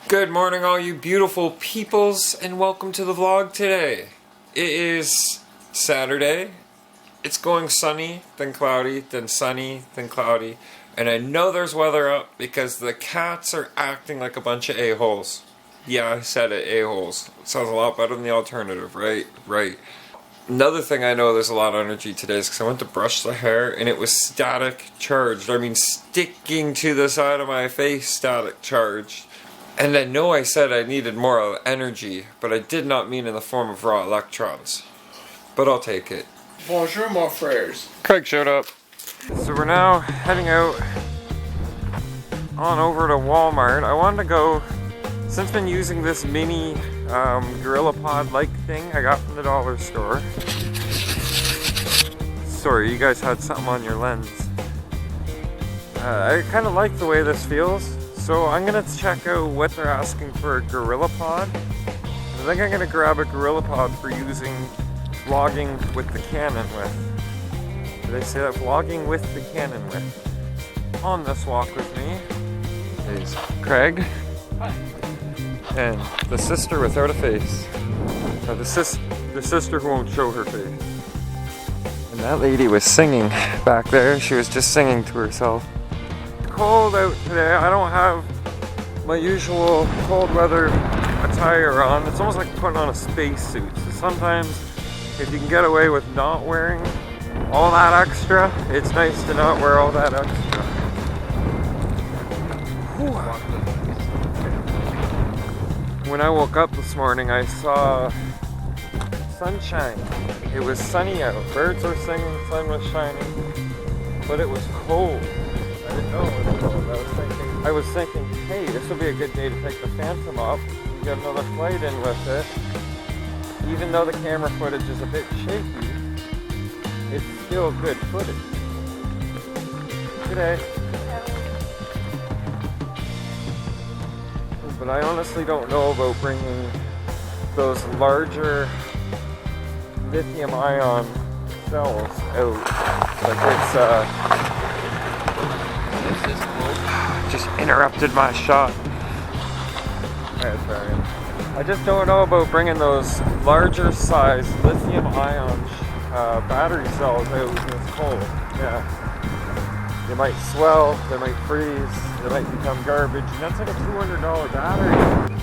Good morning, all you beautiful peoples, and welcome to the vlog today. It is Saturday. It's going sunny, then cloudy, then sunny, then cloudy. And I know there's weather up because the cats are acting like a bunch of a-holes. Yeah, I said it, a-holes. It sounds a lot better than the alternative, right? Right. Another thing I know there's a lot of energy today is because I went to brush the hair and it was static charged. I mean, sticking to the side of my face, static charged. And I know I said I needed more energy, but I did not mean in the form of raw electrons. But I'll take it. Bonjour, my frères. Craig showed up. So we're now heading out on over to Walmart. I wanted to go, since I've been using this mini GorillaPod-like thing I got from the dollar store. Sorry, you guys had something on your lens. I kind of like the way this feels. So I'm gonna check out what they're asking for a GorillaPod. I think I'm gonna grab a GorillaPod for using vlogging with the Canon with. Did I say that? Vlogging with the Canon with. On this walk with me is Craig. Hi. And the sister without a face. Or the sister who won't show her face. And that lady was singing back there. She was just singing to herself. Cold out today. I don't have my usual cold weather attire on. It's almost like putting on a spacesuit. So sometimes if you can get away with not wearing all that extra, it's nice to not wear all that extra. Whew. When I woke up this morning, I saw sunshine. It was sunny out. Birds were singing, sun was shining, but it was cold. I didn't know it was cold. I was thinking, hey, this will be a good day to take the Phantom up and get another flight in with it. Even though the camera footage is a bit shaky, it's still good footage. Today. But I honestly don't know about bringing those larger lithium-ion cells out. Like it's just interrupted my shot. Alright, sorry. I just don't know about bringing those larger size lithium-ion battery cells out when it's cold. Yeah. They might swell, they might freeze, they might become garbage, and that's like a $200 battery.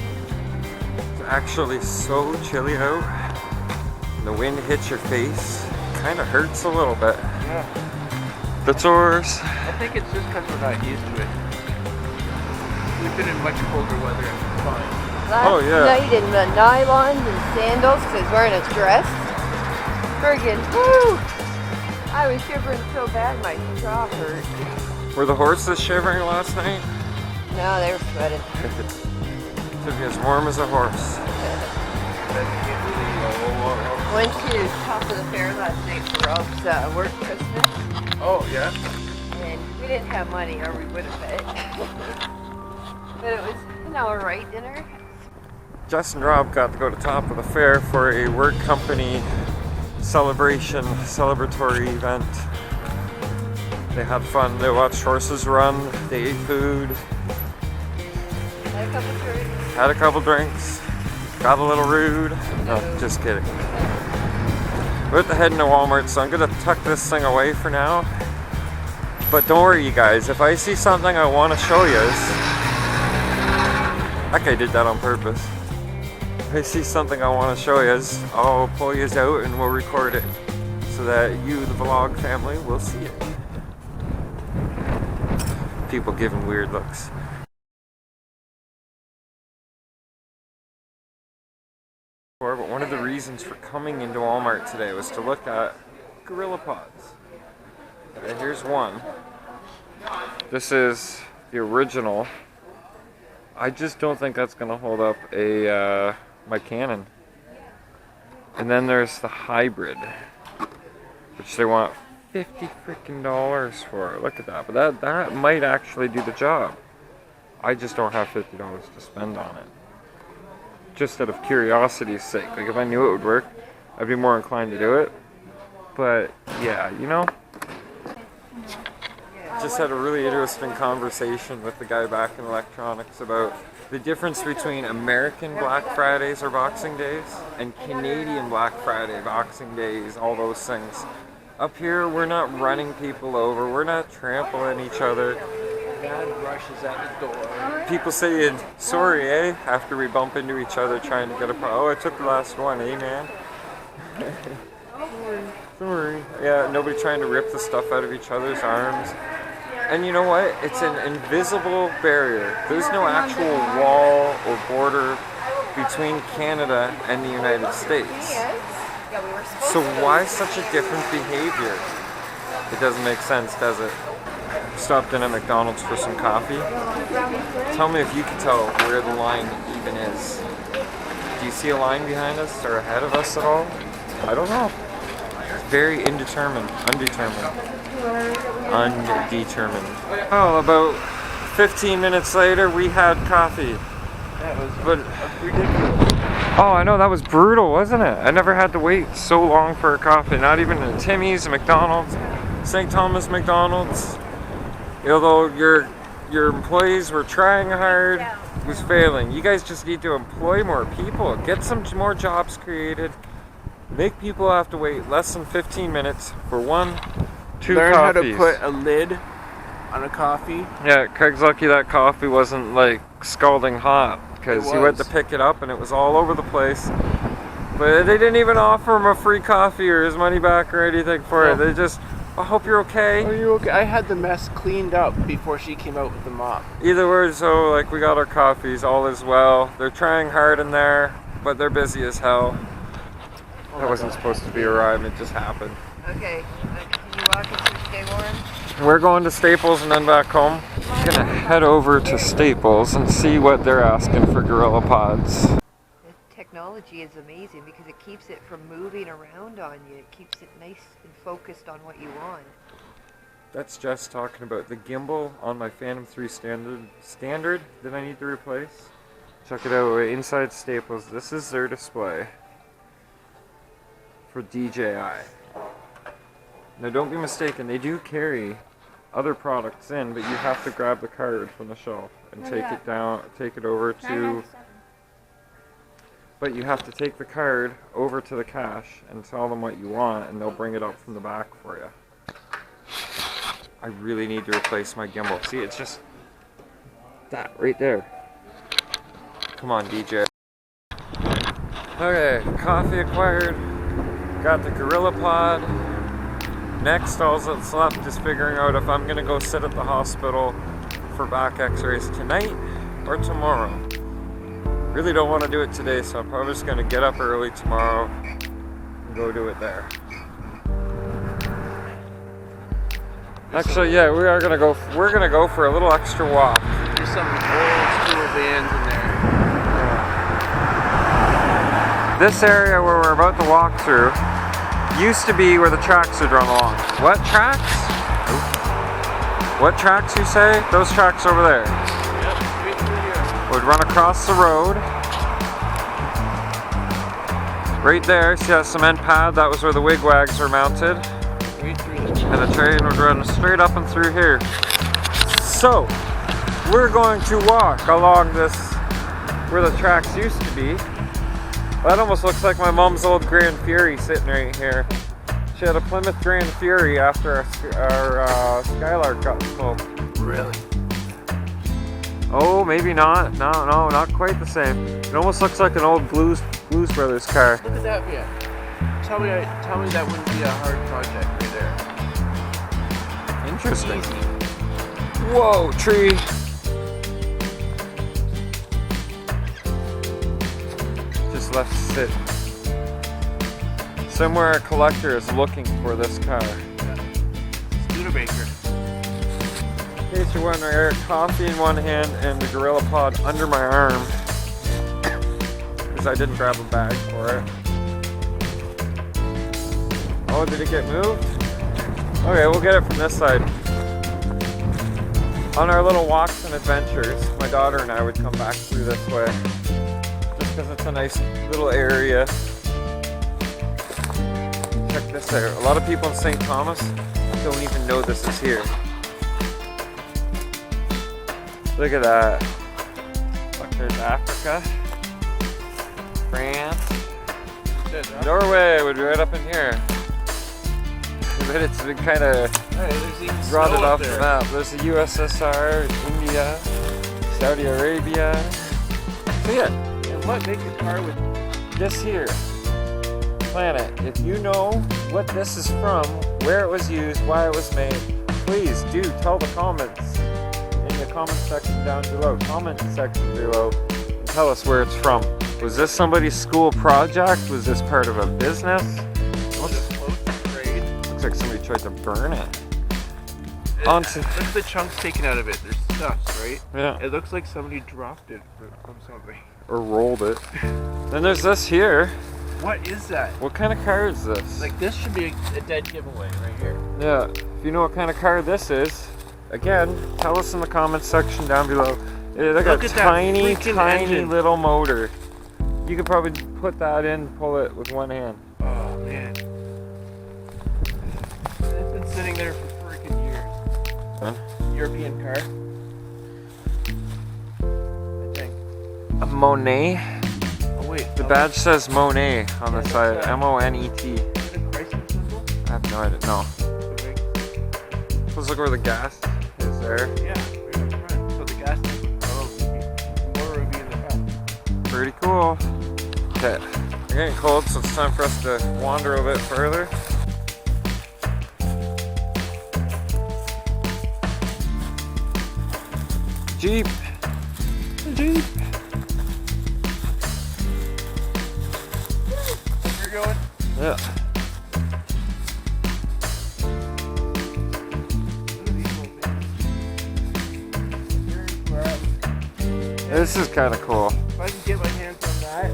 It's actually so chilly out. And the wind hits your face. It kind of hurts a little bit. Yeah. The tours. I think it's just because we're not used to it. We've been in much colder weather and it's fine. Last night in the nylons and sandals because I was wearing a dress. Friggin' woo! I was shivering so bad my jaw hurt. Were the horses shivering last night? No, they were sweating. To be as warm as a horse. Went to top of the fair last night for Rob's work Christmas. Oh, yeah? And we didn't have money or we would have bet. But it was an alright dinner. Jess and Rob got to go to top of the fair for a work company celebratory event. They had fun. They watched horses run. They ate food. Had a couple drinks. Got a little rude. No, just kidding. We're at the heading to Walmart, so I'm gonna tuck this thing away for now. But don't worry, you guys. If I see something I want to show you, that guy did that on purpose. If I see something I want to show you, I'll pull you out and we'll record it so that you, the vlog family, will see it. People giving weird looks. But one of the reasons for coming into Walmart today was to look at GorillaPods. Okay, here's one. This is the original. I just don't think that's gonna hold up my Canon. And then there's the hybrid, which they want $50 freaking for. Look at that. But that might actually do the job. I just don't have $50 to spend on it. Just out of curiosity's sake. Like if I knew it would work, I'd be more inclined to do it. But yeah, you know, just had a really interesting conversation with the guy back in electronics about the difference between American Black Fridays or Boxing Days and Canadian Black Friday, Boxing Days, all those things. Up here, we're not running people over, we're not trampling each other. Dad rushes at the door. People saying, sorry, eh? After we bump into each other trying to get a... Oh, I took the last one, eh, man? Sorry. Yeah, nobody trying to rip the stuff out of each other's arms. And you know what? It's an invisible barrier. There's no actual wall or border between Canada and the United States. So why such a different behavior? It doesn't make sense, does it? Stopped in at McDonald's for some coffee. Tell me if you can tell where the line even is. Do you see a line behind us or ahead of us at all? I don't know. It's very undetermined. Oh, about 15 minutes later, we had coffee. That was But ridiculous. oh, I know, that was brutal, wasn't it? I never had to wait so long for a coffee. Not even at Timmy's, McDonald's, St. Thomas McDonald's. Although your employees were trying hard, it was failing. You guys just need to employ more people. Get some more jobs created. Make people have to wait less than 15 minutes for 2 Learn coffees. how to put a lid on a coffee. Yeah, Craig's lucky that coffee wasn't like scalding hot because he went to pick it up and it was all over the place. But they didn't even offer him a free coffee or his money back or anything for it. They just, I hope you're okay. Are you okay? I had the mess cleaned up before she came out with the mop. Either way, so like we got our coffees, all is well. They're trying hard in there, but they're busy as hell. That wasn't supposed to be a rhyme, it just happened. Okay, can you walk us to Stay Warm? We're going to Staples and then back home. Gonna head over to Staples and see what they're asking for Gorilla Pods. The technology is amazing because it keeps it from moving around on you. It keeps it nice and focused on what you want. That's Jess talking about the gimbal on my Phantom 3 standard that I need to replace. Check it out, we're inside Staples. This is their display for DJI. Now don't be mistaken, they do carry other products in, but you have to grab the card from the shelf and take it down, take it over to... But you have to take the card over to the cash and tell them what you want and they'll bring it up from the back for you. I really need to replace my gimbal. See, it's just that right there. Come on, DJ. Okay, coffee acquired. Got the Gorilla Pod. Next, all that's left is figuring out if I'm gonna go sit at the hospital for back x-rays tonight or tomorrow. Really don't want to do it today, so I'm probably just gonna get up early tomorrow and go do it there. Actually, yeah, we're gonna go for a little extra walk. There's some old school vans in there. This area where we're about to walk through used to be where the tracks would run along. What tracks? What tracks, you say? Those tracks over there. Yep, straight through here. Would run across the road. Right there, see that cement pad? That was where the wigwags were mounted. Straight through there. And the train would run straight up and through here. So, we're going to walk along this, where the tracks used to be. That almost looks like my mom's old Grand Fury sitting right here. She had a Plymouth Grand Fury after our Skylark got smoked. Really? Oh, maybe not. No, not quite the same. It almost looks like an old Blues Brothers car. Look at that, yeah. Tell me that wouldn't be a hard project right there. Interesting. Whoa, tree. Just left sit. Somewhere a collector is looking for this car. Studebaker. In case you're wondering, I got coffee in one hand and the Gorilla Pod under my arm. Because I didn't grab a bag for it. Oh, did it get moved? Okay, we'll get it from this side. On our little walks and adventures, my daughter and I would come back through this way. Just because it's a nice little area. Check this out. A lot of people in St. Thomas don't even know this is here. Look at that. Look, there's Africa. France. Norway would be right up in here. But it's been kind of rotted off the map. There's the USSR, India, Saudi Arabia. So yeah, And what makes a car with this here planet, if you know what this is from, where it was used, why it was made, please do tell the comments in the comment section down below. Comment section below and tell us where it's from. Was this somebody's school project? Was this part of a business? Looks like somebody tried to burn it. Look at the chunks taken out of it. There's dust, right? Yeah. It looks like somebody dropped it from something. Or rolled it. Then there's this here. What is that? What kind of car is this? Like, this should be a dead giveaway right here. Yeah, if you know what kind of car this is, again, tell us in the comments section down below. Look at that tiny, tiny engine. little motor. You could probably put that in, pull it with one hand. Oh, man. It's been sitting there for freaking years. Huh? European car. I think. A Monet. Oh, wait. The badge says Monet on the side. that's M-O-N-E-T. Is it a Chrysler symbol? I have no idea. No. Okay. Let's look where the gas is there. Yeah, right up front. So the gas tank motor would be in the back. Pretty cool. Okay, we're getting cold, so it's time for us to wander a bit further. Jeep. Jeep. You're going? Yeah. Look at these little things. This is kind of cool. If I can get my hands on that.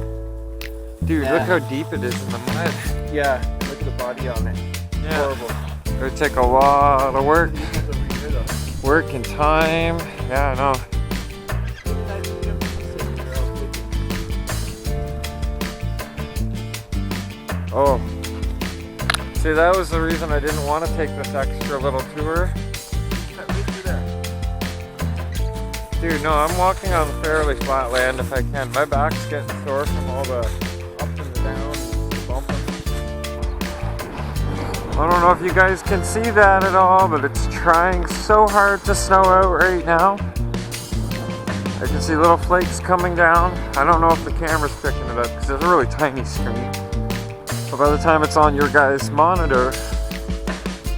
Dude, Yeah. look how deep it is in the mud. Yeah, look at the body on it. Yeah. Horrible. It would take a lot of work. These ones over here, though. Work and time. Yeah, I know. Oh. See, that was the reason I didn't want to take this extra little tour. Dude, no, I'm walking on fairly flat land if I can. My back's getting sore from all the up and the down and bumping. I don't know if you guys can see that at all, but it's trying so hard to snow out right now. I can see little flakes coming down. I don't know if the camera's picking it up because it's a really tiny screen. But by the time it's on your guys' monitor,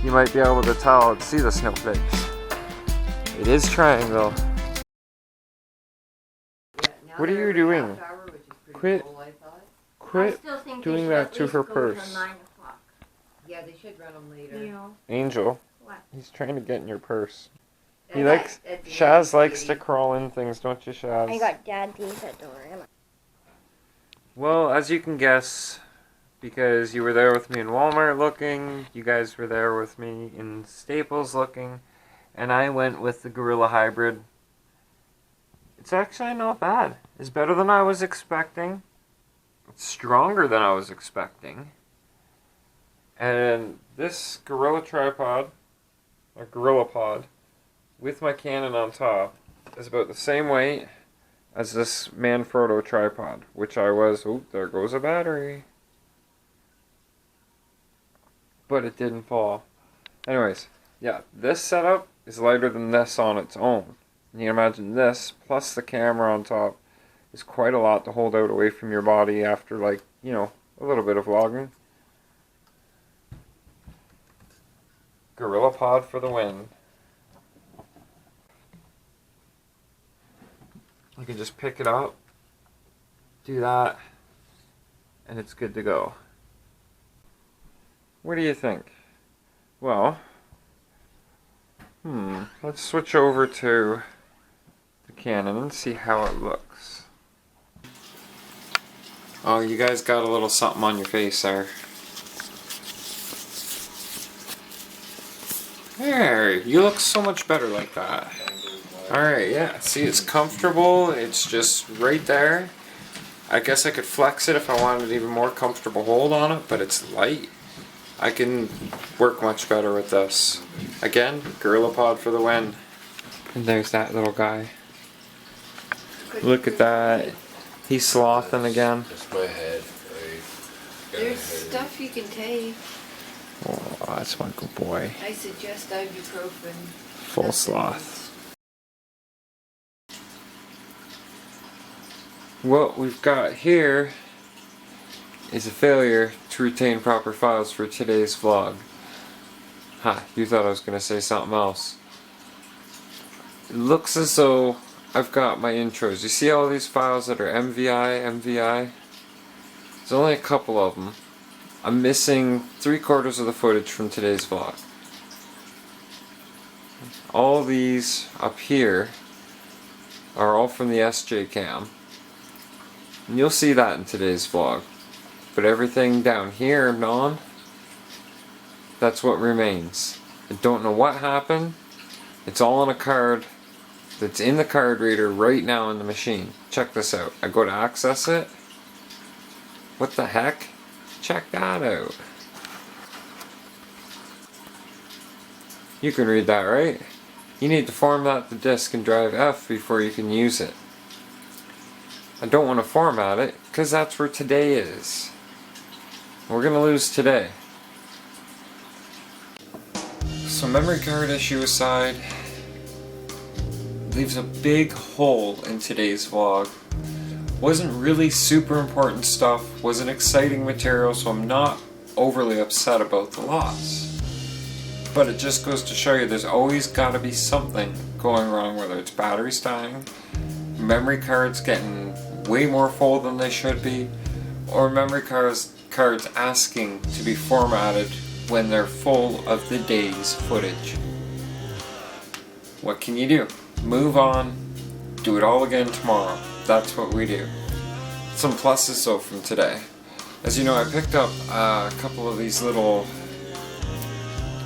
you might be able to tell and see the snowflakes. It is trying though. What are you doing? Quit doing that to her purse. Yeah, they should run them later. Angel, What? he's trying to get in your purse. He And likes, at the Shaz end, likes to maybe. crawl in things, don't you, Shaz? I got dad things that don't worry. Well, as you can guess, because you were there with me in Walmart looking, you guys were there with me in Staples looking, and I went with the Gorilla Hybrid. It's actually not bad. It's better than I was expecting. It's stronger than I was expecting. And this Gorilla tripod, or Gorilla Pod, with my Canon on top, is about the same weight as this Manfrotto tripod, which I was, oh, there goes a battery. But it didn't fall. Anyways, yeah, this setup is lighter than this on its own. And you can imagine this, plus the camera on top, is quite a lot to hold out away from your body after, like, you know, a little bit of vlogging. Gorilla Pod for the win. You can just pick it up, do that, and it's good to go. What do you think? Well, let's switch over to the Canon and see how it looks. Oh, you guys got a little something on your face there. There, you look so much better like that. Alright, yeah, see, it's comfortable, it's just right there. I guess I could flex it if I wanted even more comfortable hold on it, but it's light. I can work much better with this. Again, Gorilla Pod for the win. And there's that little guy. Look at that. He's slothing again. That's my head. There's stuff you can take. Oh, that's my good boy. I suggest ibuprofen. Full sloth. What we've got here is a failure to retain proper files for today's vlog. Ha, you thought I was going to say something else. It looks as though I've got my intros. You see all these files that are MVI? There's only a couple of them. I'm missing 3/4 of the footage from today's vlog. All these up here are all from the SJ Cam. And you'll see that in today's vlog. But everything down here, that's what remains. I don't know what happened. It's all on a card that's in the card reader right now in the machine. Check this out. I go to access it. What the heck? Check that out. You can read that, right? You need to format the disk in drive F before you can use it. I don't want to format it because that's where today is. We're going to lose today. So memory card issue aside, leaves a big hole in today's vlog. Wasn't really super important stuff, wasn't exciting material, so I'm not overly upset about the loss. But it just goes to show you there's always got to be something going wrong, whether it's batteries dying, memory cards getting way more full than they should be, or memory cards asking to be formatted when they're full of the day's footage. What can you do? Move on, do it all again tomorrow. That's what we do. Some pluses though from today. As you know, I picked up a couple of these little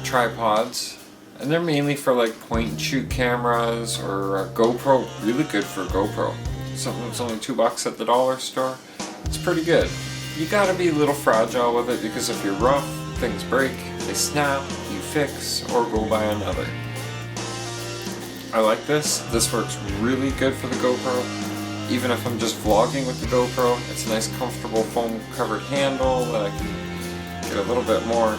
tripods, and they're mainly for like point and shoot cameras or a GoPro. Really good for a GoPro. Something that's only $2 at the dollar store. It's pretty good. You gotta be a little fragile with it because if you're rough, things break, they snap, you fix, or go buy another. I like this. This works really good for the GoPro. Even if I'm just vlogging with the GoPro, it's a nice comfortable foam covered handle that I can get a little bit more,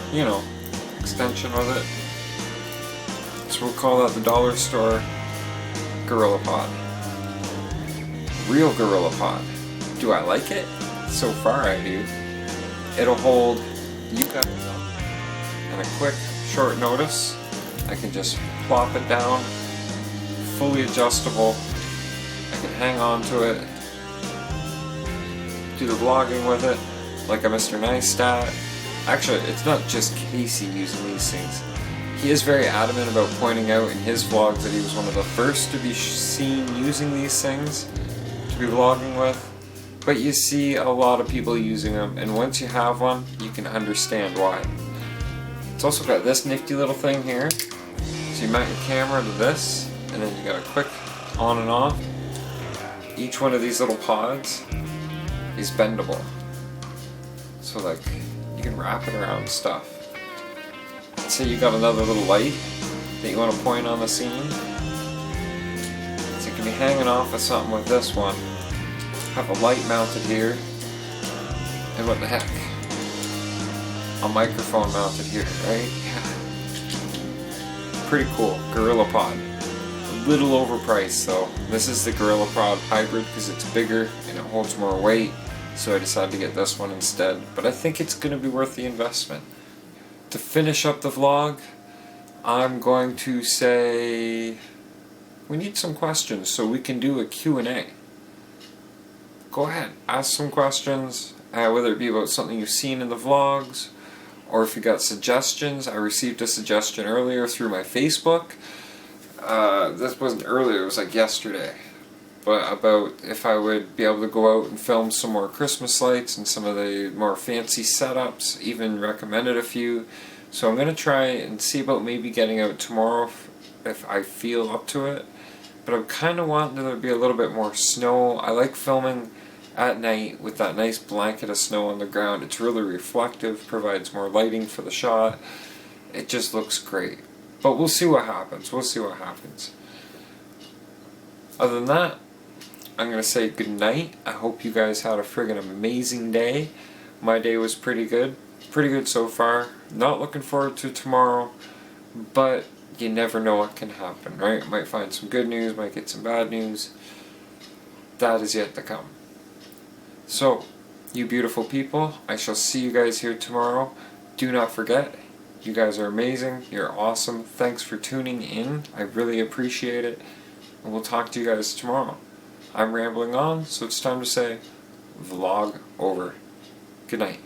extension with it. So we'll call that the dollar store GorillaPod. Real GorillaPod. Do I like it? So far I do. It'll hold you guys up in a quick, short notice. I can just plop it down, fully adjustable. I can hang on to it, do the vlogging with it, like a Mr. Neistat. Actually, it's not just Casey using these things. He is very adamant about pointing out in his vlogs that he was one of the first to be seen using these things to be vlogging with. But you see a lot of people using them, and once you have one, you can understand why. It's also got this nifty little thing here. So you mount your camera to this, and then you got a quick on and off. Each one of these little pods is bendable. So like, you can wrap it around stuff. Let's say you got another little light that you want to point on the scene. So you can be hanging off of something with this one. Have a light mounted here. And what the heck? A microphone mounted here, right? Yeah. Pretty cool. GorillaPod. A little overpriced though. This is the GorillaPod Hybrid because it's bigger and it holds more weight. So I decided to get this one instead. But I think it's going to be worth the investment. To finish up the vlog, I'm going to say we need some questions so we can do a Q&A. Go ahead, ask some questions, whether it be about something you've seen in the vlogs, or if you got suggestions. I received a suggestion earlier through my Facebook. This wasn't earlier, it was like yesterday. But about if I would be able to go out and film some more Christmas lights and some of the more fancy setups, even recommended a few. So I'm going to try and see about maybe getting out tomorrow if I feel up to it. But I'm kind of wanting there to be a little bit more snow. I like filming at night with that nice blanket of snow on the ground. It's really reflective, provides more lighting for the shot. It just looks great. But we'll see what happens. Other than that, I'm going to say good night. I hope you guys had a friggin' amazing day. My day was pretty good. Pretty good so far. Not looking forward to tomorrow, but you never know what can happen, right? Might find some good news, might get some bad news. That is yet to come. So, you beautiful people, I shall see you guys here tomorrow. Do not forget, you guys are amazing. You're awesome. Thanks for tuning in. I really appreciate it. And we'll talk to you guys tomorrow. I'm rambling on, so it's time to say, vlog over. Good night.